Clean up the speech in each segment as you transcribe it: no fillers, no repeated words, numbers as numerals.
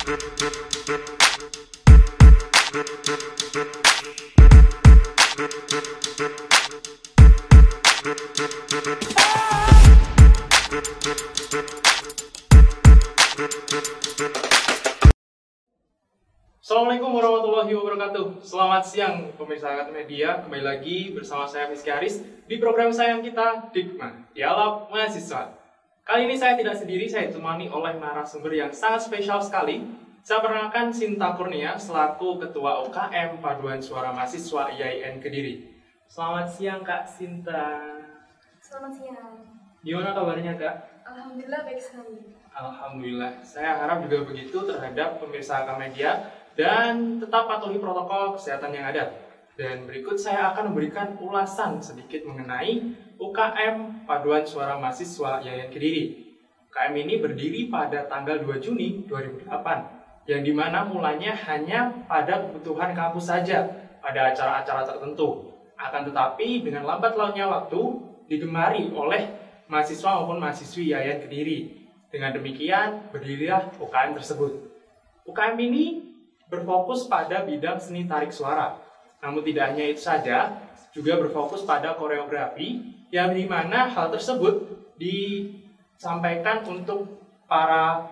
Assalamualaikum warahmatullahi wabarakatuh. Selamat siang pemirsa Akad Media. Kembali lagi bersama saya Rizky Haris di program sayang kita Dikma, Dialog Mahasiswa. Kali ini saya tidak sendiri, saya ditemani oleh narasumber yang sangat spesial sekali. Saya perkenalkan Sinta Kurnia selaku Ketua UKM Paduan Suara Mahasiswa IAIN Kediri. Selamat siang Kak Sinta. Selamat siang. Gimana kabarnya Kak? Alhamdulillah baik sekali. Alhamdulillah. Saya harap juga begitu terhadap pemirsa Akad Media dan tetap patuhi protokol kesehatan yang ada. Dan berikut saya akan memberikan ulasan sedikit mengenai UKM Paduan Suara Mahasiswa IAIN Kediri. UKM ini berdiri pada tanggal 2 Juni 2008, yang dimana mulanya hanya pada kebutuhan kampus saja pada acara-acara tertentu. Akan tetapi dengan lambat launnya waktu digemari oleh mahasiswa maupun mahasiswi IAIN Kediri. Dengan demikian berdirilah UKM tersebut. UKM ini berfokus pada bidang seni tarik suara. Namun tidak hanya itu saja, juga berfokus pada koreografi, yang dimana hal tersebut disampaikan untuk para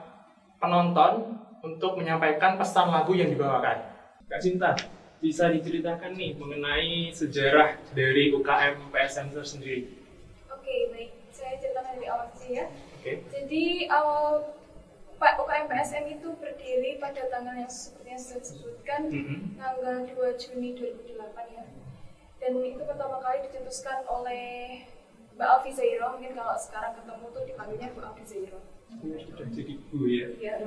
penonton untuk menyampaikan pesan lagu yang dibawakan. Kak Sinta, bisa diceritakan nih mengenai sejarah dari UKM PSM itu sendiri? Oke, baik. Saya ceritakan dari awal saja ya. Oke. Jadi awal UKM PSM itu berdiri pada tanggal yang seperti yang sudah disebutkan, tanggal 2 Juni 2008 ya. Dan itu pertama kali dicetuskan oleh Mbak Alfi Zairo. Mungkin kalau sekarang ketemu tuh dipanggilnya Mbak Alfi Zairo. Sudah jadi Bu ya? Iya.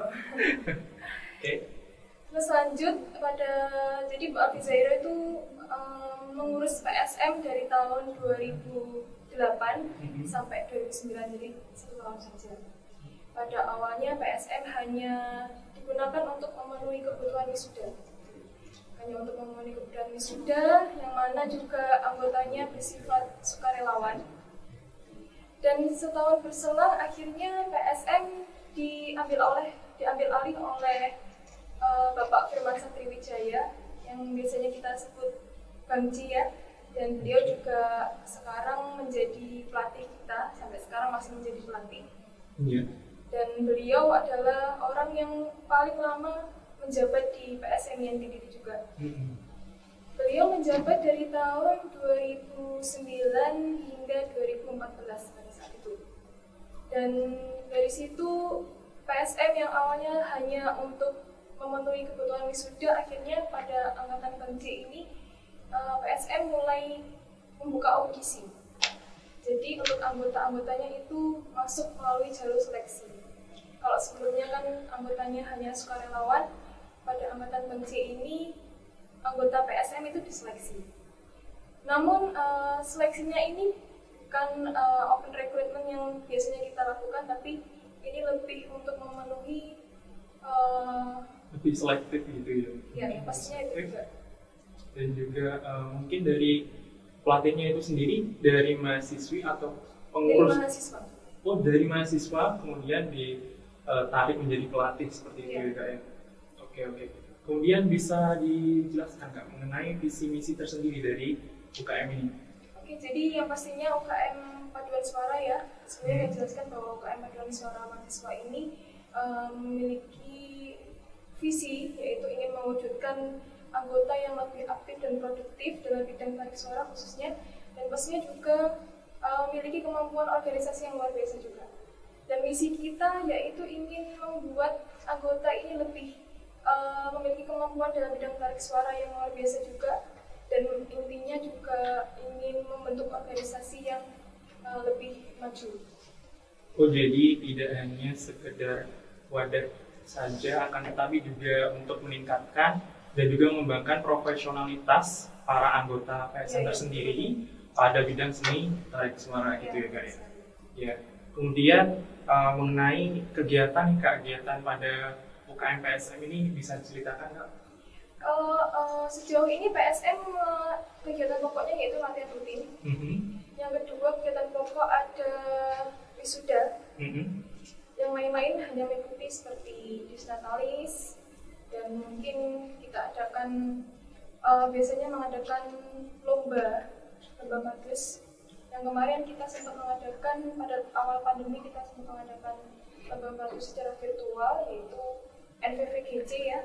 Oke. Terus lanjut jadi Mbak Alfi Zairo itu mengurus PSM dari tahun 2008 sampai 2009, jadi 1 tahun saja. Pada awalnya PSM hanya digunakan untuk memenuhi kebutuhan wisuda. Hanya untuk memenuhi kebutuhan wisuda, yang mana juga anggotanya bersifat sukarelawan. Dan setahun berselang akhirnya PSM diambil alih oleh Bapak Firman Satriwijaya yang biasanya kita sebut Bang Ci ya. Dan beliau juga sekarang menjadi pelatih kita, sampai sekarang masih menjadi pelatih. Iya. Dan beliau adalah orang yang paling lama menjabat di PSM IAIN Kediri juga. Beliau menjabat dari tahun 2009 hingga 2014 pada saat itu. Dan dari situ PSM yang awalnya hanya untuk memenuhi kebutuhan wisuda, akhirnya pada angkatan Bang C ini PSM mulai membuka audisi. Jadi untuk anggota-anggotanya itu masuk melalui jalur seleksi. Kalau sebelumnya kan anggotanya hanya sukarelawan, pada angkatan Bang C ini anggota PSM itu diseleksi. Namun seleksinya ini bukan open recruitment yang biasanya kita lakukan, tapi ini lebih untuk memenuhi lebih selektif gitu ya? Ya, pastinya itu juga. Dan juga mungkin dari pelatihnya itu sendiri dari mahasiswi atau pengurus? Dari mahasiswa. Oh, dari mahasiswa kemudian ditarik menjadi pelatih seperti itu ya Kak ya? Oke. Kemudian bisa dijelaskan Kak mengenai visi misi tersendiri dari UKM ini? Oke, jadi yang pastinya UKM Paduan Suara ya, sebenarnya saya jelaskan bahwa UKM Paduan Suara Mahasiswa ini memiliki visi, yaitu ingin mewujudkan anggota yang lebih aktif dan produktif dalam bidang tarik suara khususnya, dan pastinya juga memiliki kemampuan organisasi yang luar biasa juga. Dan misi kita yaitu ingin membuat anggota ini lebih memiliki kemampuan dalam bidang tarik suara yang luar biasa juga, dan intinya juga ingin membentuk organisasi yang lebih maju. Oh, jadi tidak hanya sekedar wadah saja, akan tetapi juga untuk meningkatkan dan juga mengembangkan profesionalitas para anggota PSM tersendiri pada bidang seni tarik suara gitu ya Kak ya. Ya. Kemudian mengenai kegiatan pada UKM PSM ini bisa diceritakan Kak? Sejauh ini PSM kegiatan pokoknya yaitu latihan rutin. Yang kedua kegiatan pokok ada wisuda. Yang lain-lain hanya mengikuti seperti Dies Natalis, dan mungkin kita adakan biasanya mengadakan lomba bagus. Yang kemarin kita sempat mengadakan pada awal pandemi, kita sempat mengadakan lomba bagus secara virtual, yaitu NVVGC ya,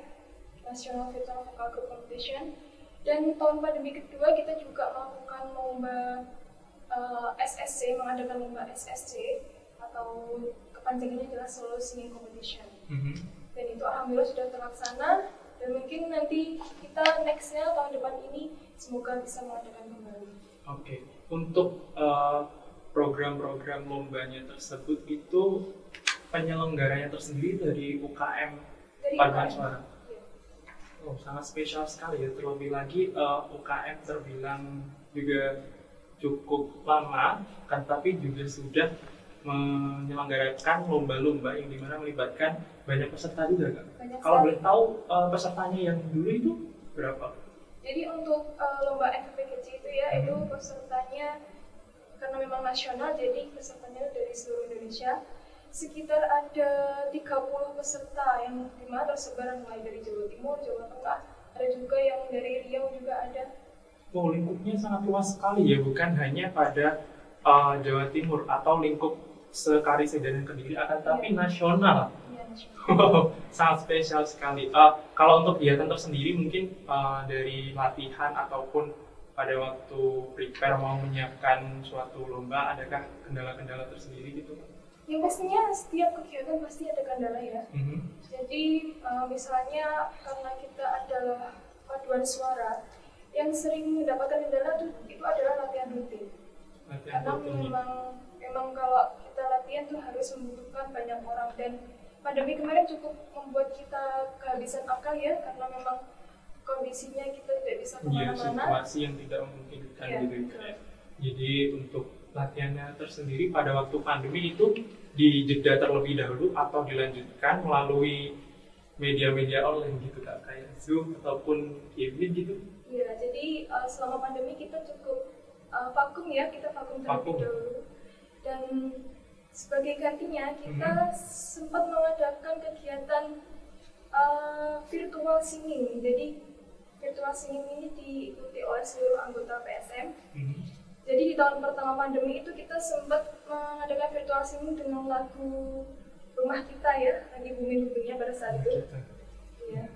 National Virtual Vocal Group Competition. Dan tahun pandemi kedua kita juga melakukan lomba SSC, mengadakan lomba SSC atau kepanjangannya adalah Solo Singing Competition. Dan itu alhamdulillah sudah terlaksana, dan mungkin nanti kita nextnya tahun depan ini semoga bisa mengadakan kembali. Oke, untuk program-program lombanya tersebut itu penyelenggaranya tersendiri dari UKM Paduan Suara. Ya. Oh, sangat spesial sekali ya. Terlebih lagi UKM terbilang juga cukup lama, kan, tapi juga sudah menyelenggarakan lomba-lomba yang dimana melibatkan banyak peserta juga, kan? Kalau boleh tahu pesertanya yang dulu itu berapa? Jadi untuk lomba NVVGC itu ya, itu pesertanya karena memang nasional, jadi pesertanya dari seluruh Indonesia. Sekitar ada 30 peserta yang dimana tersebar mulai dari Jawa Timur, Jawa Tengah, ada juga yang dari Riau juga ada. Oh, lingkupnya sangat luas sekali ya, bukan hanya pada Jawa Timur atau lingkup se-Karisedan dan Kediri, akan tapi nasional. Iya, nasional. Sangat spesial sekali. Kalau untuk kegiatan tersendiri mungkin dari latihan ataupun pada waktu prepare mau menyiapkan suatu lomba, adakah kendala-kendala tersendiri gitu? Yang pastinya setiap kegiatan pasti ada kendala ya. Jadi misalnya karena kita adalah paduan suara, yang sering mendapatkan kendala itu adalah latihan rutin. Karena memang kalau kita latihan tuh harus membutuhkan banyak orang, dan pandemi kemarin cukup membuat kita kehabisan akal ya, karena memang kondisinya kita tidak bisa kemana-mana. Situasi yang tidak memungkinkan gitu ya. Jadi untuk latihannya tersendiri pada waktu pandemi itu dijeda terlebih dahulu atau dilanjutkan melalui media-media online gitu Kak, kayak Zoom ataupun Meet gitu? Iya, jadi selama pandemi kita cukup vakum ya, kita vakum terlebih dahulu. Dan sebagai gantinya kita sempat mengadakan kegiatan virtual singing. Jadi virtual singing ini diikuti oleh seluruh anggota PSM. Jadi di tahun pertama pandemi itu kita sempat mengadakan virtual singing dengan lagu Rumah Kita ya, lagi booming-boomingnya pada saat itu. Iya.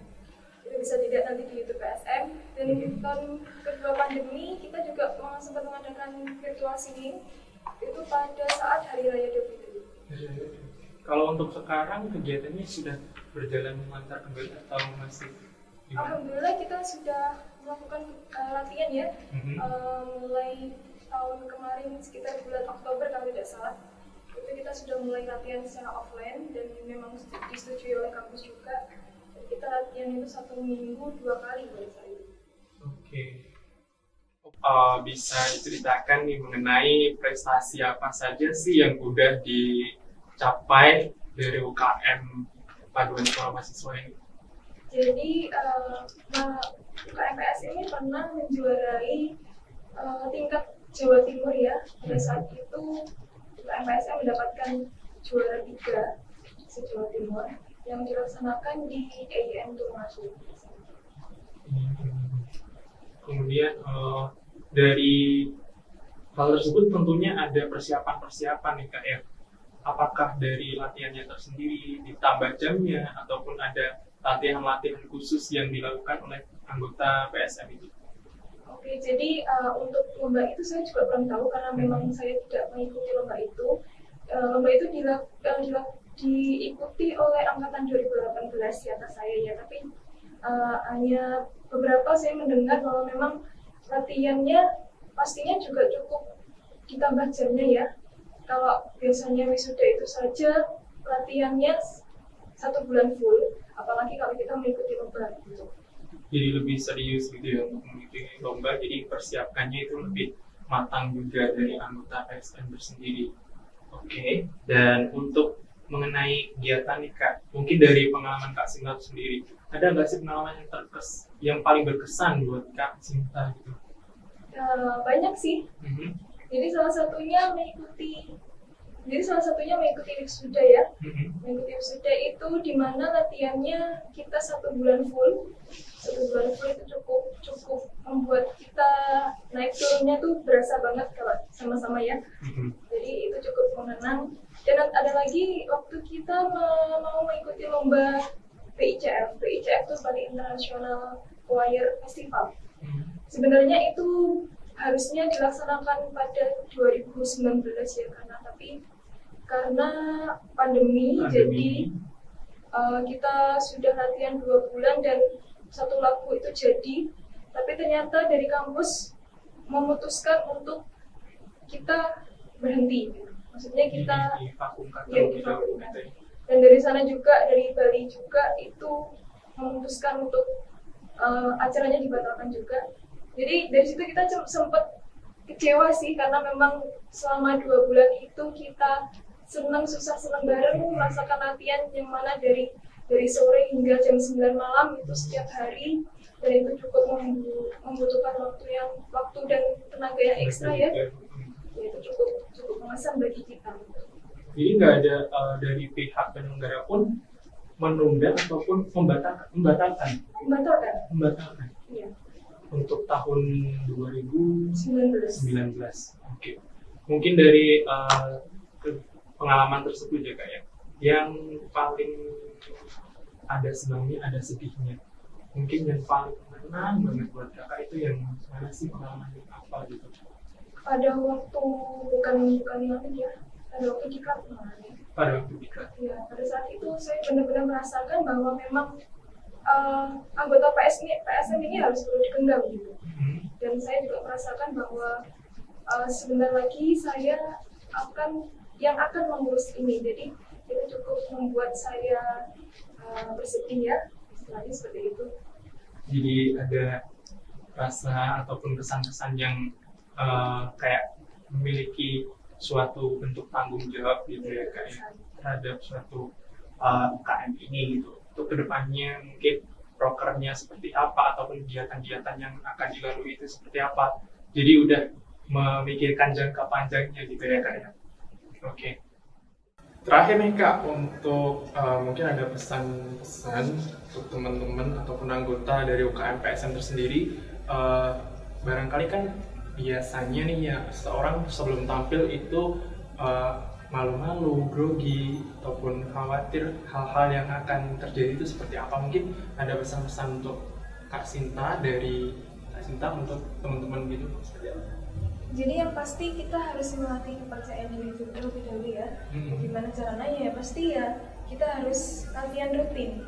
Itu bisa dilihat nanti di YouTube PSM. Dan di tahun kedua pandemi kita juga sempat mengadakan virtual singing itu pada saat Hari Raya Idul Fitri. Kalau untuk sekarang kegiatannya sudah berjalan lancar kembali atau masih gimana? Alhamdulillah kita sudah melakukan latihan ya, mulai tahun kemarin sekitar bulan Oktober kalau tidak salah. Itu kita sudah mulai latihan secara offline dan memang disetujui oleh kampus juga. Kita latihan itu 1 minggu 2 kali pada saat itu. Oke. Bisa diceritakan nih mengenai prestasi apa saja sih yang udah dicapai dari UKM Paduan Suara Mahasiswa ini? Jadi UKM PS ini pernah menjuarai tingkat Jawa Timur ya. Pada saat itu UKM PSM mendapatkan juara 3 se-Jawa Timur yang dilaksanakan di EIN Tulungagung. Kemudian dari hal tersebut tentunya ada persiapan-persiapan nih Kak ya. Apakah dari latihannya tersendiri ditambah jamnya ataupun ada latihan-latihan khusus yang dilakukan oleh anggota PSM itu? Oke, jadi untuk lomba itu saya juga belum tahu karena memang saya tidak mengikuti lomba itu. Lomba itu diikuti oleh angkatan 2018 di atas saya ya, tapi hanya beberapa saya mendengar bahwa memang latihannya pastinya juga cukup ditambah jamnya ya. Kalau biasanya wisuda itu saja latihannya 1 bulan full, apalagi kalau kita mengikuti lomba gitu. Jadi lebih serius gitu ya untuk mengikuti lomba, jadi persiapkannya itu lebih matang juga dari anggota PSM bersendiri. Oke, dan untuk mengenai kegiatan nih Kak, mungkin dari pengalaman Kak Sinta sendiri, ada nggak sih pengalaman yang paling berkesan buat Kak Sinta gitu? Banyak sih. Jadi salah satunya mengikuti Jadi salah satunya mengikuti wisuda ya. Mengikuti wisuda itu di mana latihannya kita 1 bulan full. 1 bulan full itu cukup membuat kita naik turunnya tuh berasa banget kalau sama-sama ya. Jadi itu cukup mengenang. Dan ada lagi waktu kita mau mengikuti lomba PICF. PICF itu Bali International Choir Festival. Sebenarnya itu harusnya dilaksanakan pada 2019 ya, karena pandemi. Jadi kita sudah latihan 2 bulan dan 1 lagu itu jadi, tapi ternyata dari kampus memutuskan untuk kita berhenti, maksudnya kita divakumkan. Dan dari sana juga, dari Bali juga itu memutuskan untuk acaranya dibatalkan juga. Jadi dari situ kita sempat kecewa sih, karena memang selama 2 bulan itu kita senang susah senang bareng merasakan latihan yang mana dari sore hingga jam 9 malam itu setiap hari, dan itu cukup membutuhkan waktu dan tenaga yang ekstra ya. Itu cukup mengesan bagi kita. Jadi nggak ada dari pihak penyelenggara pun menunda ataupun membatalkan. Iya. Untuk tahun 2019. Oke. Mungkin dari pengalaman tersebut ya Kak ya, yang paling ada senangnya, ada sedihnya. Mungkin yang paling mengenang banget buat Kakak itu yang mana sih, pengalaman apa gitu? Pada waktu bukan nanti ya, pada waktu diklat kemarin. Pada waktu diklat. Ya, pada saat itu saya benar-benar merasakan bahwa memang anggota PSM ini harus perlu digenggam gitu. Dan saya juga merasakan bahwa sebentar lagi saya akan mengurus ini. Jadi itu cukup membuat saya bersedih ya, istilahnya seperti itu. Jadi ada rasa ataupun kesan-kesan yang kayak memiliki suatu bentuk tanggung jawab gitu ya Kak ya, terhadap suatu UKM ini gitu. Untuk kedepannya mungkin prokernya seperti apa ataupun kegiatan-kegiatan yang akan dilalui itu seperti apa. Jadi udah memikirkan jangka panjangnya gitu ya Kak ya. Oke. Terakhir nih Kak, untuk mungkin ada pesan-pesan untuk teman-teman ataupun anggota dari UKM PSM tersendiri. Barangkali kan biasanya nih ya, seorang sebelum tampil itu malu-malu, grogi, ataupun khawatir hal-hal yang akan terjadi itu seperti apa. Mungkin ada pesan-pesan untuk Kak Sinta, dari Kak Sinta untuk teman-teman gitu seperti apa? Jadi yang pasti kita harus melatih kepercayaan diri terlebih dahulu ya. Gimana caranya ya? Pasti ya kita harus latihan rutin.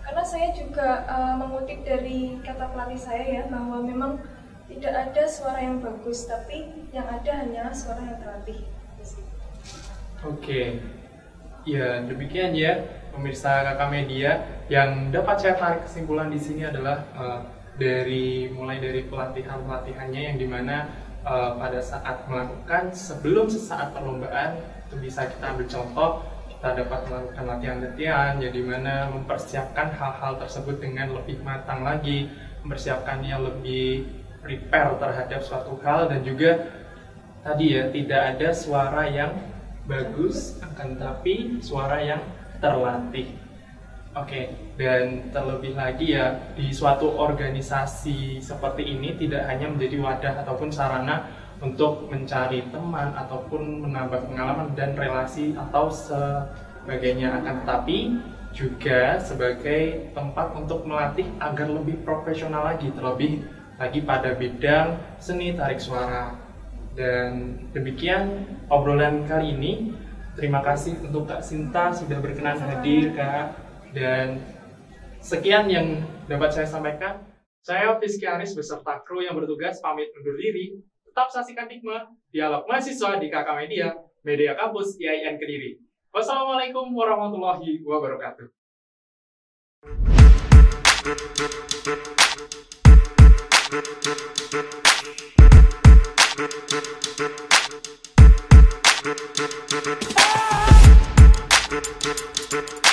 Karena saya juga mengutip dari kata pelatih saya ya, bahwa memang tidak ada suara yang bagus, tapi yang ada hanyalah suara yang terlatih. Oke, ya demikian ya pemirsa Kakak Media. Yang dapat saya tarik kesimpulan di sini adalah mulai dari pelatihannya yang dimana pada saat melakukan sebelum sesaat perlombaan itu bisa kita ambil contoh, kita dapat melakukan latihan-latihan yang dimana mempersiapkan hal-hal tersebut dengan lebih matang lagi, mempersiapkannya lebih prepare terhadap suatu hal, dan juga tadi ya tidak ada suara yang bagus akan tapi suara yang terlatih. Oke, dan terlebih lagi ya, di suatu organisasi seperti ini tidak hanya menjadi wadah ataupun sarana untuk mencari teman ataupun menambah pengalaman dan relasi atau sebagainya, akan tetapi juga sebagai tempat untuk melatih agar lebih profesional lagi, terlebih lagi pada bidang seni tarik suara. Dan demikian obrolan kali ini. Terima kasih untuk Kak Sinta sudah berkenan hadir Kak. Dan sekian yang dapat saya sampaikan. Saya Fiski Aris beserta kru yang bertugas pamit undur diri. Tetap saksikan Hikmah, dialog mahasiswa di KK Media, Media Kampus IAIN Kediri. Wassalamualaikum warahmatullahi wabarakatuh. Ah!